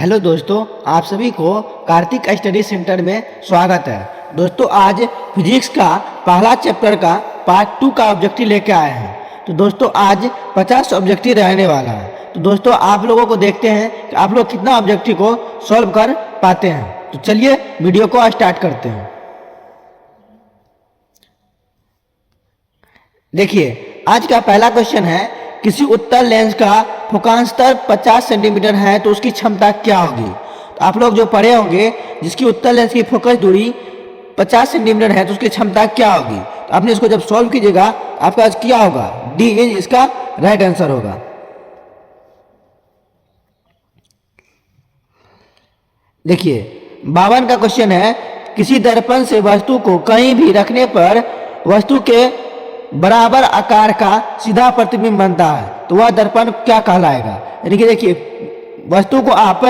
Hello दोस्तों, आप सभी को कार्तिक स्टडी सेंटर में स्वागत है। दोस्तों, आज फिजिक्स का पहला चैप्टर का पार्ट 2 का ऑब्जेक्टिव लेके आए हैं। तो दोस्तों, आज 50 ऑब्जेक्टिव रहने वाला है। तो दोस्तों, आप लोगों को देखते हैं कि आप लोग कितना ऑब्जेक्टिव को सॉल्व कर पाते हैं। तो चलिए वीडियो को स्टार्ट करते हैं। देखिए, आज का पहला क्वेश्चन है, किसी उत्तल लेंस का फोकांतर 50 सेंटीमीटर है तो उसकी क्षमता क्या होगी। तो आप लोग जो पढ़े होंगे, जिसकी उत्तल लेंस की फोकस दूरी 50 सेंटीमीटर है तो उसकी क्षमता क्या होगी। तो आपने इसको जब सॉल्व कीजिएगा, आपका आज क्या होगा, डी इज इसका राइट आंसर होगा। देखिए, 52 का क्वेश्चन है, किसी दर्पण से वस्तु को कहीं भी रखने पर वस्तु के बराबर आकार का सीधा प्रतिबिंब बनता है, तो वह दर्पण क्या कहलाएगा। यानी कि देखिए, वस्तु को आप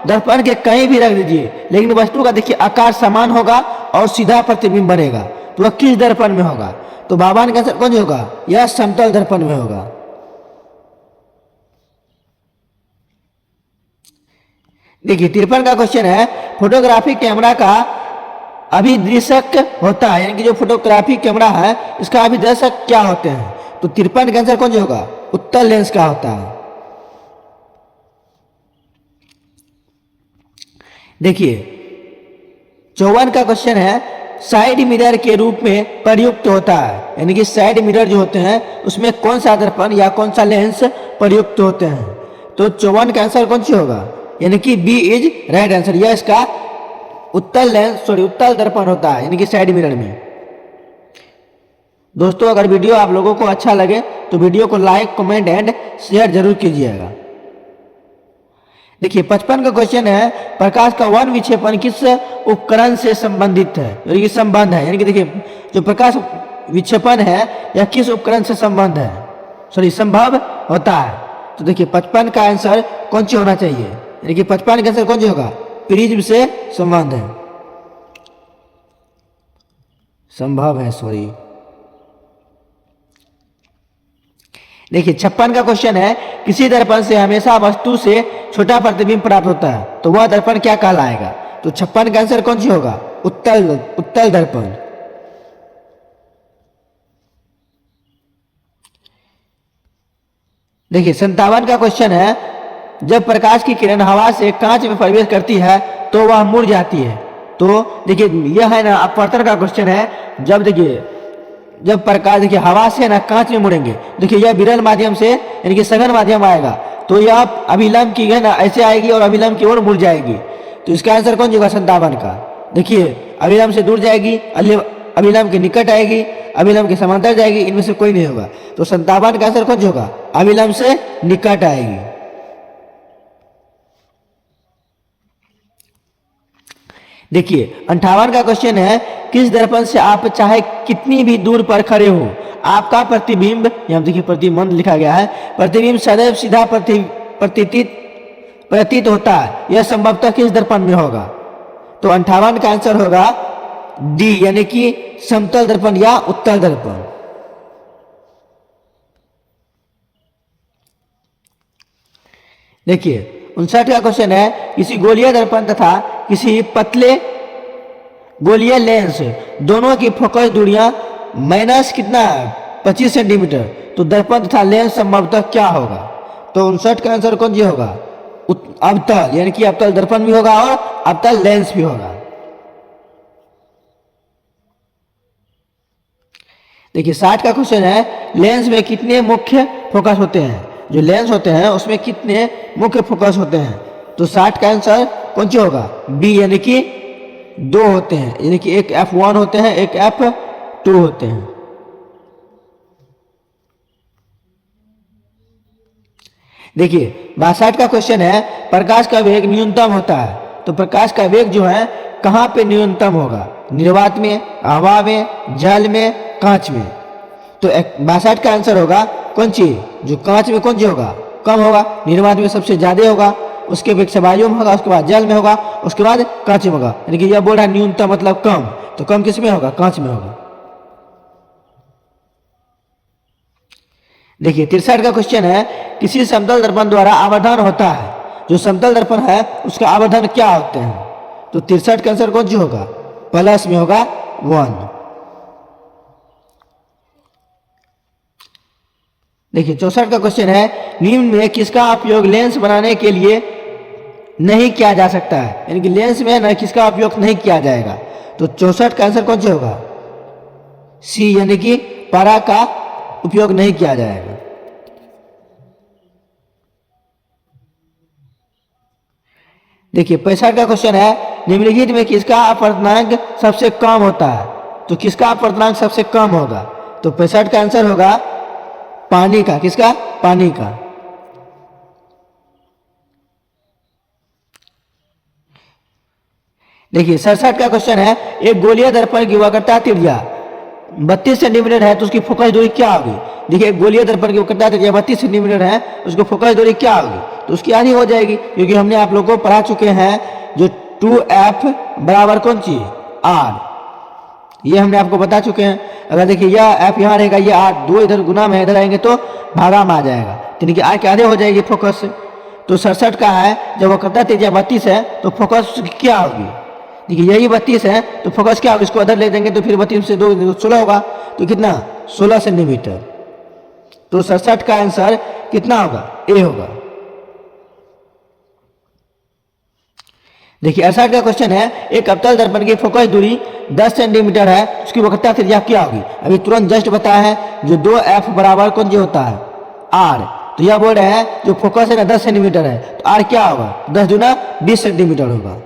दर्पण के कहीं भी रख दीजिए, लेकिन वस्तु का देखिए आकार समान होगा और सीधा प्रतिबिंब बनेगा, तो वह किस दर्पण में होगा। तो 52 का आंसर कौन होगा, यह समतल दर्पण में होगा। देखिए, 53 का क्वेश्चन है, फोटोग्राफी कैमरा का अभिदृशक होता है, यानी कि जो फोटोग्राफी कैमरा है इसका अभिदर्शक क्या होते हैं। तो 53 का आंसर कौन होगा, उत्तल लेंस का होता है। देखिए, 54 का क्वेश्चन है, साइड मिरर के रूप में प्रयुक्त होता है, यानी कि साइड मिरर जो होते हैं उसमें कौन सा दर्पण या कौन सा लेंस प्रयुक्त होते हैं। तो 54 का आंसर कौन सी होगा, यानी कि बी इज राइट आंसर। यह इसका उत्तल दर्पण होता है, यानी कि साइड मिरर में। दोस्तों, अगर वीडियो आप लोगों को अच्छा लगे तो वीडियो को लाइक, कमेंट एंड शेयर जरूर कीजिएगा। देखिए, 55 का क्वेश्चन है, प्रकाश का वन विक्षेपण किस उपकरण से संबंधित है, यानी कि संबंध है। यानी कि देखिए, जो प्रकाश विक्षेपण है यह किस उपकरण से संभव होता है। तो देखिए, 55 का आंसर कौन सी होना चाहिए, यानी कि 55 का आंसर कौन सी होगा, प्रिज्म से संबंध है, संभव है। देखिए, 56 का क्वेश्चन है, किसी दर्पण से हमेशा वस्तु से छोटा प्रतिबिंब प्राप्त होता है, तो वह दर्पण क्या कहलाएगा। तो 56 का आंसर कौन सी होगा, उत्तल दर्पण। देखिए, 57 का क्वेश्चन है, जब प्रकाश की किरण हवा से कांच में प्रवेश करती है तो वह मुड़ जाती है। तो देखिए, यह है ना अपवर्तन का क्वेश्चन है। जब प्रकाश देखिए हवा से ना कांच में मुड़ेंगे, देखिए यह विरल माध्यम से यानी कि सघन माध्यम आएगा, तो यह अभिलंब की है ना ऐसे आएगी और अभिलंब की ओर मुड़ जाएगी। तो इसका आंसर कौन होगा, 57 का। देखिए, अभिलंब से दूर जाएगी, अभिलंब के निकट आएगी, अभिलंब के समांतर जाएगी, इनमें से कोई नहीं होगा। तो 57 का आंसर कौन होगा, अभिलंब से निकट आएगी। देखिए, 58 का क्वेश्चन है, किस दर्पण से आप चाहे कितनी भी दूर पर खड़े हो, आपका प्रतिबिंब, यहाँ देखिए प्रतिबिंब लिखा गया है, प्रतिबिंब सदैव सीधा प्रतीत होता है, यह संभवतः किस दर्पण में होगा। तो 58 का आंसर होगा डी, यानी कि समतल दर्पण या उत्तल दर्पण। देखिए, 59 का क्वेश्चन है, किसी गोलीय दर्पण तथा किसी पतले गोलीय लेंस दोनों की फोकस दूरियां माइनस कितना है, 25 सेंटीमीटर, तो दर्पण तथा लेंस संभवतः क्या होगा। तो 59 का आंसर कौन जी होगा, अवतल, यानी कि अवतल दर्पण भी होगा और अवतल लेंस भी होगा। देखिए, 60 का क्वेश्चन है, लेंस में कितने मुख्य फोकस होते हैं। जो लेंस होते हैं उसमें कितने मुख्य फोकस होते हैं। तो 60 का आंसर कौन सी होगा, बी, यानी कि 2 होते हैं, यानी कि एक F1 होते हैं, एक F2 होते हैं। देखिए, 62 का क्वेश्चन है, प्रकाश का वेग न्यूनतम होता है, तो प्रकाश का वेग जो है कहाँ पे न्यूनतम होगा, निर्वात में, हवा में, जल में, कांच में। तो 62 का आंसर होगा कौन सी, जो कांच में कौन सी होगा, कम होगा, निर्वात में सबसे ज्यादा होगा, उसके अपेक्षा वायु में होगा, उसके बाद जल में होगा, उसके बाद कांच में होगा। यानी कि यह बोल रहा है न्यूनतम मतलब कम, तो कम किस में होगा, कांच में होगा। देखिए, 63 का क्वेश्चन है, किसी समतल दर्पण द्वारा आवर्धन होता है, जो समतल दर्पण है उसका आवर्धन क्या होते हैं? तो 63 का आंसर कौन सी होगा? प्लस में होगा 1। देखिए 64 का क्वेश्चन है, निम्न में किसका उपयोग लेंस बनाने के लिए नहीं किया जा सकता है? यानी कि लेंस में ना किसका उपयोग नहीं किया जाएगा? तो 64 का आंसर कौन सा होगा? सी, यानी कि पारा का उपयोग नहीं किया जाएगा। देखिए 65 का क्वेश्चन है, निम्नलिखित में किसका अपवर्तनांक सबसे कम होता है? तो किसका अपवर्तनांक सबसे कम होगा? तो 65 का आंसर होगा पानी का। किसका? पानी का। देखिए 67 का क्वेश्चन है, एक गोलीय दर्पण की वक्रता त्रिज्या 32 सेंटीमीटर है तो उसकी फोकस दूरी क्या होगी? देखिए एक गोलीय दर्पण की वक्रता त्रिज्या 32 सेंटीमीटर है, उसको फोकस दूरी क्या होगी? तो उसकी आधी हो जाएगी, क्योंकि हमने आप लोगों को पढ़ा चुके हैं जो 2f बराबर कौन सी? r, ये हमने आपको बता चुके हैं। अगर देखिए यह f यहाँ रहेगा, ये r, दो इधर गुना में इधर आएंगे तो भागा में आ जाएगा, यानी कि r के आधे हो जाएगी फोकस से। तो 67 का है, जब वक्रता त्रिज्या 32 है तो फोकस क्या होगी? देखिए यही 32 है तो फोकस क्या होगा? इसको अदर ले देंगे तो फिर 32 से 2 16 होगा, तो कितना? 16 सेंटीमीटर। तो 67 का आंसर कितना होगा? ए होगा। देखिए 68 का क्वेश्चन है, एक अवतल दर्पण की फोकस दूरी 10 सेंटीमीटर है, उसकी वक्रता त्रिज्या क्या होगी? अभी तुरंत जस्ट बताया है, जो 2f बराबर कौन जी होता है? r। तो यह बोल रहे हैं जो फोकस है ना 10 सेंटीमीटर है, तो r क्या होगा? 10 दूना 20 सेंटीमीटर होगा।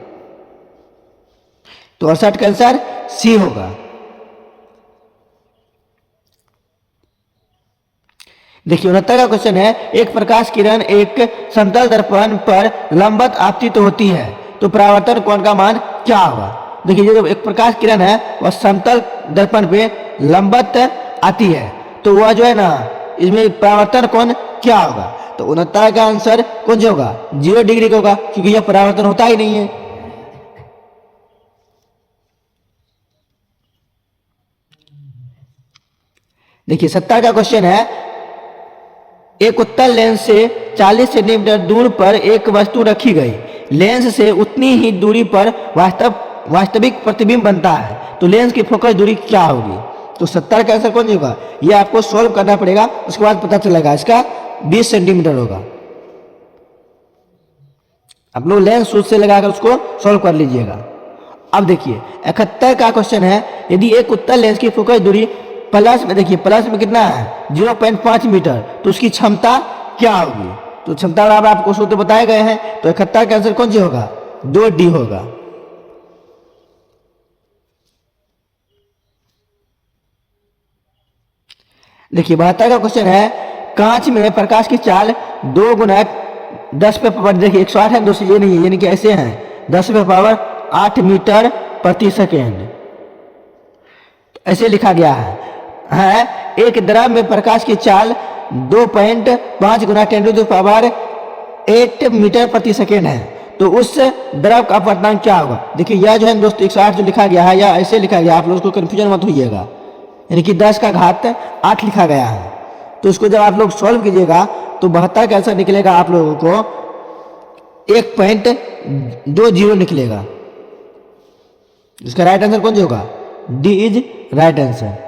तो 68 का आंसर सी होगा। देखिए 69 का क्वेश्चन है, एक प्रकाश किरण एक समतल दर्पण पर लंबवत आपतित होती है तो परावर्तन कोण का मान क्या होगा? देखिए जो एक प्रकाश किरण है वह समतल दर्पण पे लंबवत आती है तो वह जो है ना, इसमें परावर्तन कोण क्या होगा? तो 69 का आंसर कौन सा होगा? 0 डिग्री का होगा, क्योंकि यह परावर्तन होता ही नहीं है। देखिए 70 का क्वेश्चन है, एक उत्तल लेंस से 40 सेंटीमीटर दूर पर एक वस्तु रखी गई, लेंस से उतनी ही दूरी पर वास्तविक प्रतिबिंब बनता है, तो लेंस की फोकस दूरी क्या होगी? तो 70 का आंसर कौन होगा? ये आपको सॉल्व करना पड़ेगा, उसके बाद पता चलेगा। इसका 20 सेंटीमीटर होगा। आप लोग लेंस सूत्र से लगाकर उसको सॉल्व कर लीजिएगा। अब देखिए 71 का क्वेश्चन है, यदि एक उत्तल लेंस की फोकस दूरी प्लस में, देखिए प्लस में कितना है? 0.5 मीटर, तो उसकी क्षमता क्या होगी? तो क्षमता आपको सूत्र बताए गए हैं, तो 71 का आंसर कौन सी होगा? 2d होगा। देखिए 72 का क्वेश्चन है, कांच में प्रकाश की चाल 2 गुना 10 पे पावर, देखिए 108 है, 2 से ये नहीं है, यानी कि ऐसे हैं 10 पे पावर 8 मीटर प्रति सेकेंड, ऐसे लिखा गया है। एक द्रव में प्रकाश की चाल 2.5 गुना 10⁻⁸ मीटर प्रति सेकेंड है, तो उस द्रव का अपवर्तनांक क्या होगा? देखिए यह जो है दोस्तों 108 जो लिखा गया है, या ऐसे लिखा गया, आप लोग उसको कन्फ्यूजन मत होइएगा, यानी कि 10 का घात 8 लिखा गया है। तो इसको जब आप लोग सॉल्व कीजिएगा तो 72 का आंसर निकलेगा आप लोगों को 1.20 निकलेगा। इसका राइट आंसर कौन सा होगा? D is right answer.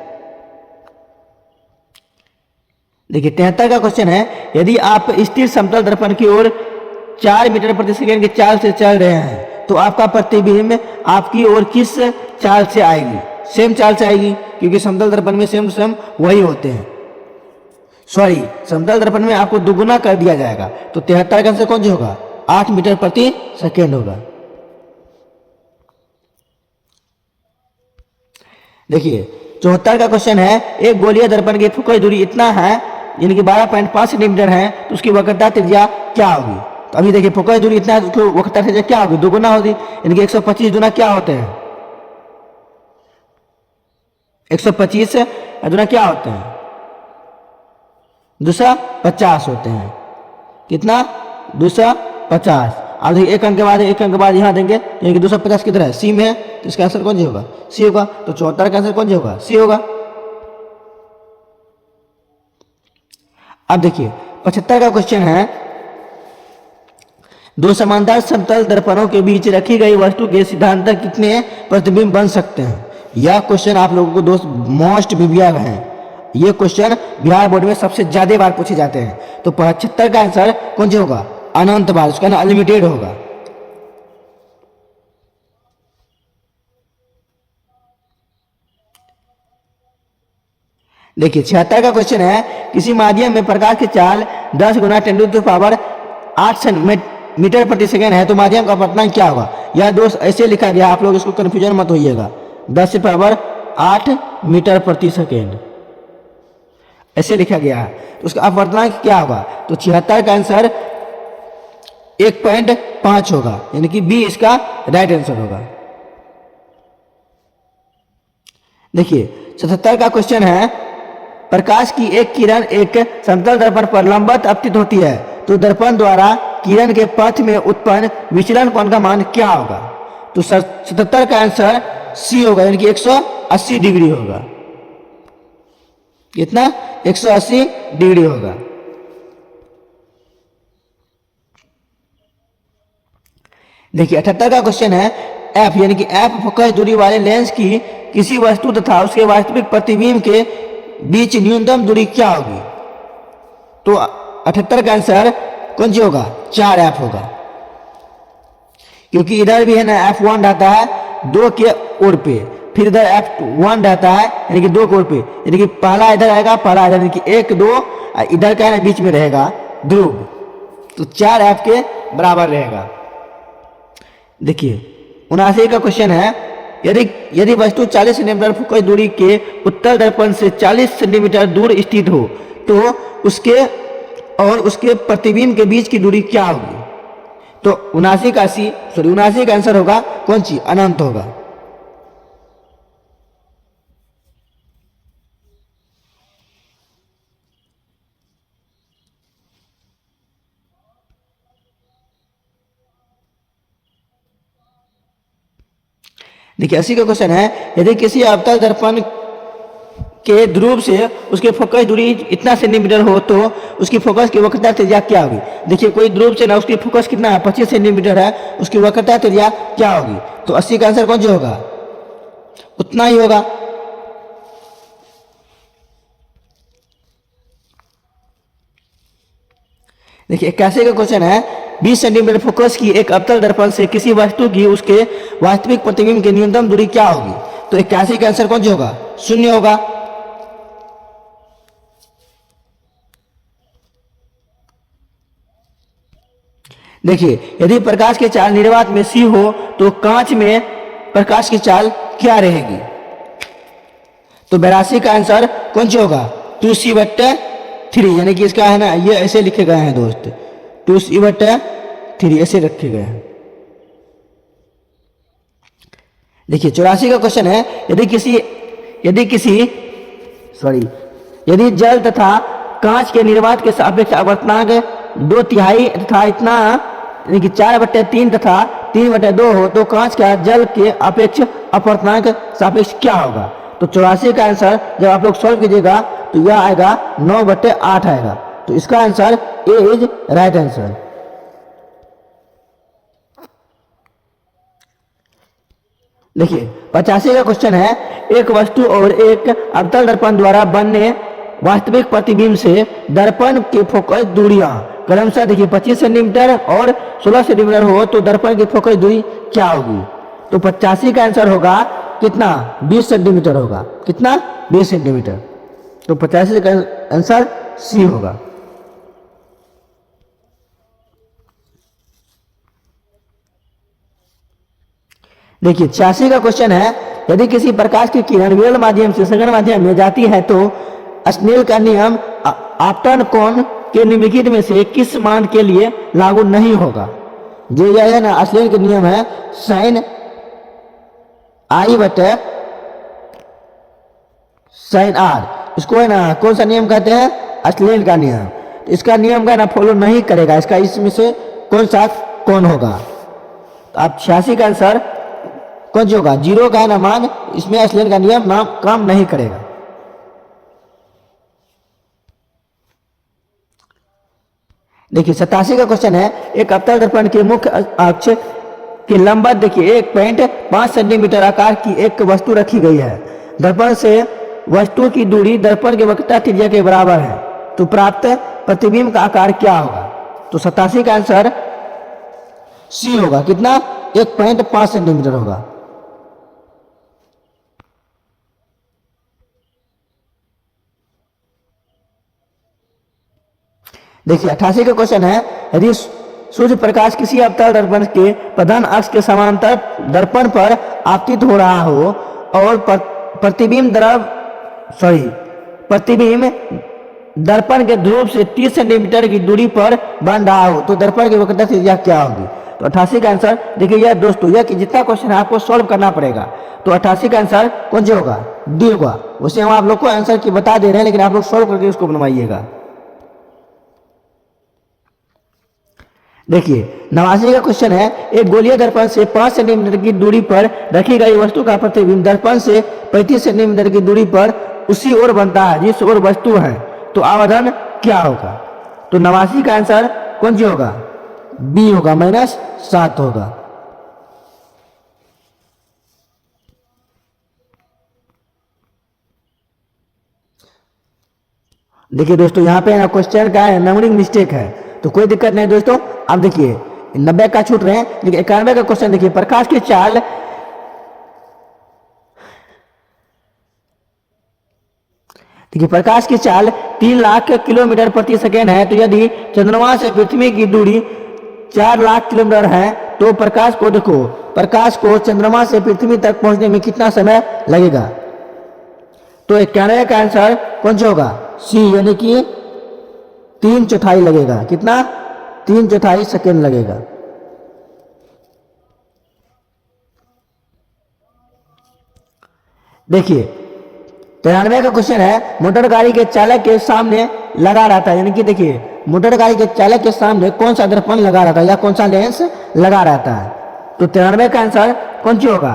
देखिए 73 का क्वेश्चन है, यदि आप स्थिर समतल दर्पण की ओर 4 मीटर प्रति सेकेंड की चाल से चल रहे हैं तो आपका प्रतिबिंब आपकी ओर किस चाल से आएगी? सेम चाल से आएगी, क्योंकि समतल दर्पण में सेम वही होते हैं। सॉरी, समतल दर्पण में आपको दुगुना कर दिया जाएगा, तो 73 का आंसर कौन सा होगा? 8 मीटर प्रति सेकेंड होगा। देखिए 74 का क्वेश्चन है, एक गोलीय दर्पण की फोकस दूरी इतना है, यानी कि 12.5 सेंटीमीटर है, तो उसकी वक्रता त्रिज्या क्या होगी? तो अभी देखिए फोकस दूरी इतना है, तो उसकी वक्रता त्रिज्या क्या होगी? दुगुना होगी, यानी कि 125 गुना क्या होते हैं? 125 गुना क्या होते हैं? 250 होते हैं। कितना? 250। अब देखिए एक अंक के बाद यहाँ देंगे, यानी कि 250 किधर है? सी में है, तो इसका आंसर कौन सी होगा? सी होगा। तो 74 का आंसर कौन सी होगा? सी होगा। अब देखिए 75 का क्वेश्चन है, दो समांतर समतल दर्पणों के बीच रखी गई वस्तु के सिद्धांत कितने प्रतिबिंब बन सकते हैं? यह क्वेश्चन आप लोगों को दोस्त मोस्ट विवियस है। ये क्वेश्चन बिहार बोर्ड में सबसे ज्यादा बार पूछे जाते हैं। तो 75 का आंसर कौन सा होगा? अनंत बार, उसका ना अनलिमिटेड होगा। देखिए 76 का क्वेश्चन है, किसी माध्यम में प्रकाश की चाल 10 गुना 10⁻8 मीटर प्रति सेकंड है तो माध्यम का अपवर्तनांक क्या होगा? यह दोस्त ऐसे लिखा गया, आप लोग इसको कंफ्यूजन मत होइएगा। 10⁻8 मीटर प्रति सेकंड ऐसे लिखा गया है, तो उसका अपवर्तनांक क्या होगा? तो 76 का आंसर 1.5 होगा, यानी कि बी इसका राइट आंसर होगा। देखिए 77 का क्वेश्चन है, प्रकाश की एक किरण एक समतल दर्पण पर लंबवत अपतित होती है तो दर्पण द्वारा किरण के पथ में उत्पन्न विचलन कोण का मान क्या होगा? तो 77 का आंसर सी होगा, यानी कि 180 डिग्री होगा। कितना? 180 डिग्री होगा। देखिए 78 का क्वेश्चन है, एफ यानी कि एफ फोकस दूरी वाले लेंस की किसी वस्तु तथा उसके वास्तविक प्रतिबिंब के बीच न्यूनतम दूरी क्या होगी? तो 78 का आंसर कौन सी होगा? 4F होगा, क्योंकि इधर भी है ना F1 रहता है 2 के ओर पे, फिर इधर F1 रहता है यानी कि 2 के ओर पे, यानी कि पहला इधर आएगा, पहला इधर, यानी कि 1 2 इधर का है ना बीच में रहेगा ध्रुव, तो 4F के बराबर रहेगा। देखिए 79 का क्वेश्चन है, यदि वस्तु 40 सेंटीमीटर फोकस दूरी के उत्तल दर्पण से 40 सेंटीमीटर दूर स्थित हो तो उसके और उसके प्रतिबिंब के बीच की दूरी क्या होगी? तो 79 का आंसर होगा कौन सी? अनंत होगा। देखिए 80 का क्वेश्चन है, यदि किसी अवतल दर्पण के ध्रुव से उसके फोकस दूरी इतना सेंटीमीटर हो तो उसकी फोकस की वक्रता त्रिज्या क्या होगी? देखिए कोई ध्रुव से ना उसकी फोकस कितना है? 25 सेंटीमीटर है, उसकी वक्रता त्रिज्या क्या होगी? तो 80 का आंसर कौन सा होगा? उतना ही होगा। देखिए 81 का क्वेश्चन है, 20 सेंटीमीटर फोकस की एक अवतल दर्पण से किसी वस्तु की उसके वास्तविक प्रतिबिंब की न्यूनतम दूरी क्या होगी? तो 81 का आंसर कौन सा होगा? 0 होगा। देखिए यदि प्रकाश की चाल निर्वात में सी हो तो कांच में प्रकाश की चाल क्या रहेगी? तो 82 का आंसर कौन सा होगा? 2c/3, यानी कि इसका है ना ये ऐसे लिखे गए हैं दोस्त, 2c/3 ऐसे रखे गए हैं। देखिए 84 का क्वेश्चन है, यदि जल तथा कांच के निर्वात के सापेक्ष अपवर्तनांक 2/3 तथा इतना यानी कि 4/3 तथा 3/2 हो तो कांच का जल के अपेक्ष अपवर्तनांक सापेक्ष क्या होगा? तो 84 का आंसर जब आप लोग सॉल्व कीजिएगा तो यह आएगा 9/8 आएगा, तो इसका answer A is right answer. देखिए 85 का क्वेश्चन है, एक वस्तु और एक अवतल दर्पण द्वारा बनने वास्तविक प्रतिबिंब से दर्पण के फोकस दूरियां क्रमशः देखिए 25 सेंटीमीटर और 16 सेंटीमीटर हो तो दर्पण की फोकस दूरी क्या होगी? तो 85 का आंसर होगा कितना? 20 सेंटीमीटर होगा। कितना? 20 सेंटीमीटर। तो 85 का आंसर सी होगा। देखिए 86 का क्वेश्चन है, यदि किसी प्रकाश की किरण विरल माध्यम से सघन माध्यम में जाती है तो स्नेल का नियम आपतन कोण के निम्नलिखित में से किस मान के लिए लागू नहीं होगा? जो यह है ना स्नेल का नियम है sin r, इसको है ना कौन सा नियम कहते हैं? स्नेल का नियम। तो इसका नियम का ना फॉलो नहीं करेगा, इसका इसमें से कौन सा कौन होगा? तो आप 86 का आंसर कौन सा होगा? 0 का है ना मान, इसमें स्नेल का नियम काम नहीं करेगा। देखिए 87 का क्वेश्चन है, एक अवतल दर्पण के मुख्य अक्ष की लंबत देखिए 1.5 सेंटीमीटर आकार की एक वस्तु रखी गई है। दर्पण से वस्तु की दूरी दर्पण के वक्रता त्रिज्या के बराबर है, तो प्राप्त प्रतिबिंब का आकार क्या होगा? तो 87 का आंसर सी होगा। कितना? 1.5 सेंटीमीटर होगा। देखिए 88 का क्वेश्चन है, यदि सूर्य प्रकाश किसी अवतल दर्पण के प्रधान अक्ष के समानांतर दर्पण पर आपतित हो रहा हो और प्रतिबिंब दर्पण के ध्रुव से 30 सेंटीमीटर की दूरी पर बन रहा हो, तो दर्पण की वक्रता त्रिज्या क्या होगी? तो 88 का आंसर देखिए यह दोस्तों, यह कि जितना क्वेश्चन है आपको सॉल्व करना पड़ेगा। तो 88 का आंसर कौन सा होगा? डी होगा। उसे हम आप लोग को आंसर की बता दे रहे हैं, लेकिन आप लोग सॉल्व करके उसको बनवाइएगा। देखिए 89 का क्वेश्चन है, एक गोलीय दर्पण से 5 सेंटीमीटर की दूरी पर रखी गई वस्तु का प्रतिबिंब दर्पण से 35 सेंटीमीटर की दूरी पर उसी ओर बनता है जिस ओर वस्तु है, तो आवर्धन क्या होगा? तो 89 का आंसर कौन सी होगा? बी होगा, -7 होगा। देखिए दोस्तों, यहाँ पे क्वेश्चन का नंबरिंग मिस्टेक है, तो कोई दिक्कत नहीं दोस्तों। अब देखिए 90 का छूट रहे हैं, लेकिन 91 का क्वेश्चन देखिए, प्रकाश की चाल प्रकाश की चाल 3 लाख किलोमीटर प्रति सेकेंड है, तो यदि चंद्रमा से पृथ्वी की दूरी 4 लाख किलोमीटर है, तो प्रकाश को चंद्रमा से पृथ्वी तक पहुंचने में कितना समय लगेगा? तो 91 का आंसर कौन सा होगा? सी, यानी कि 3/4 लगेगा। कितना? 3/4 सेकेंड लगेगा। देखिए 93 का क्वेश्चन है, मोटर गाड़ी के चालक के सामने लगा रहता है, यानी कि देखिए मोटर गाड़ी के चालक के सामने कौन सा दर्पण लगा रहता है या कौन सा लेंस लगा रहता है? तो 93 का आंसर कौन सा होगा?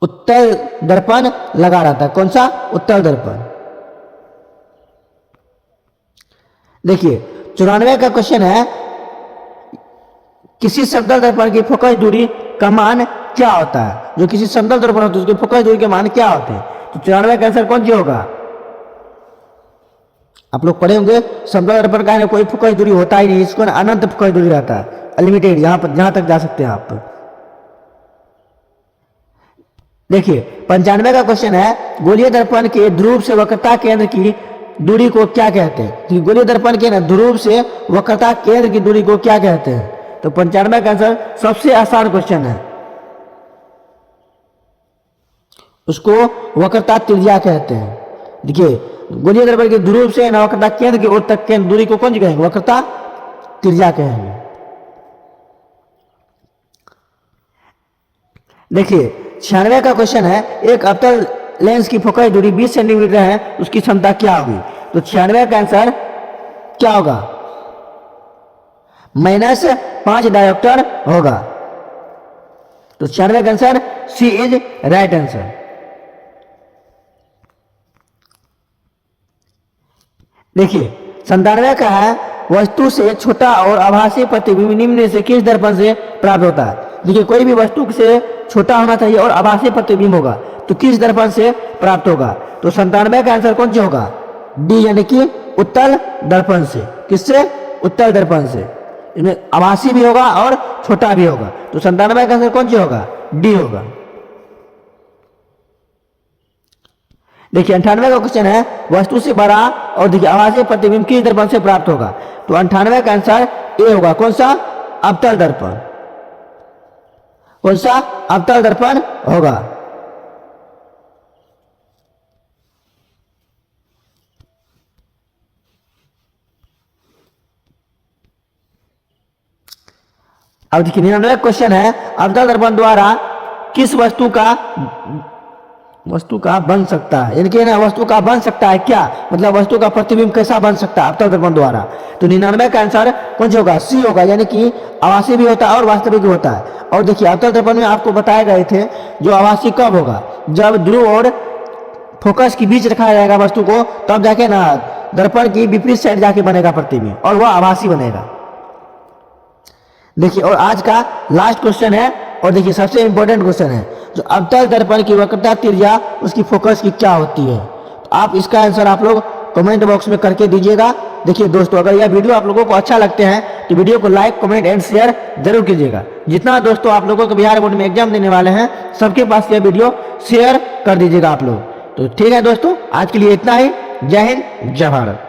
उत्तल दर्पण लगा रहता है। कौन सा? उत्तल दर्पण। देखिए 94 का क्वेश्चन है, किसी समतल दर्पण की फोकस दूरी का मान क्या होता है? जो किसी समतल दर्पण होता है उसकी फोकस दूरी के मान क्या होते हैं? तो 94 का आंसर कौन सा होगा? आप लोग पढ़े होंगे, समतल दर्पण का कोई फोकस दूरी होता ही नहीं, इसको अनंत फोकस दूरी रहता है, अनलिमिटेड, जहां तक जा सकते हैं आप। देखिए 95 का क्वेश्चन है, गोलीय दर्पण के ध्रुव से वक्रता केंद्र की दूरी को क्या कहते हैं? तो गोलीय दर्पण के ध्रुव से वक्रता केंद्र की दूरी को क्या कहते हैं? तो 95 का आंसर सबसे आसान क्वेश्चन है, उसको वक्रता त्रिज्या कहते हैं। देखिए गोलीय दर्पण के ध्रुव से वक्रता केंद्र की ओर तक के दूरी को कौन कहेंगे? वक्रता त्रिज्या कहेंगे। देखिए 96 का क्वेश्चन है, एक अवतल लेंस की फोकस दूरी 20 सेंटीमीटर है, उसकी क्षमता क्या होगी? तो 96 का आंसर क्या होगा? -5 डायोप्टर होगा। तो 96 का answer C is right answer. देखिए 97 का है, वस्तु से छोटा और आभासी प्रतिबिंब निम्न से किस दर्पण से प्राप्त होता है? देखिए कोई भी वस्तु से छोटा होना चाहिए और आभासी प्रतिबिंब होगा, तो किस दर्पण से प्राप्त होगा? तो 97 का आंसर कौन सा होगा? डी, यानी कि उत्तल दर्पण से। किससे? उत्तल दर्पण से। इसमें आभासी भी होगा और छोटा भी होगा, तो 97 का आंसर कौन सा होगा? डी होगा। देखिए 98 का क्वेश्चन है, वस्तु से बड़ा और देखिए आभासी प्रतिबिंब किस दर्पण से प्राप्त होगा? तो 98 का आंसर ए होगा। कौन सा? अवतल दर्पण। कौन सा? अवतल दर्पण होगा। अब देखिए 99 क्वेश्चन है, अवतल दर्पण द्वारा किस वस्तु का बन सकता है? यानी कि ना वस्तु का बन सकता है क्या? मतलब वस्तु का प्रतिबिंब कैसा बन सकता है अवतल दर्पण द्वारा? तो 99 का आंसर कौन सा होगा? सी होगा, यानी कि आभासी भी होता है और वास्तविक भी होता है। और देखिए अवतल दर्पण में आपको बताए गए थे, जो आभासी कब होगा? जब ध्रुव और फोकस के बीच रखा जाएगा वस्तु को, तब जाके ना दर्पण की विपरीत साइड जाके बनेगा प्रतिबिंब और वह आभासी बनेगा। देखिए, और आज का लास्ट क्वेश्चन है, और देखिए सबसे इंपॉर्टेंट क्वेश्चन है, जो अवतल दर्पण की वक्रता त्रिज्या उसकी फोकस की क्या होती है। तो आप इसका आंसर आप लोग कमेंट बॉक्स में करके दीजिएगा। देखिए दोस्तों, अगर यह वीडियो आप लोगों को अच्छा लगते हैं तो वीडियो को लाइक, कमेंट एंड शेयर जरूर कीजिएगा। जितना दोस्तों आप लोगों को बिहार बोर्ड में एग्जाम देने वाले हैं सबके पास यह वीडियो शेयर कर दीजिएगा आप लोग। तो ठीक है दोस्तों, आज के लिए इतना ही। जय हिंद, जय भारत।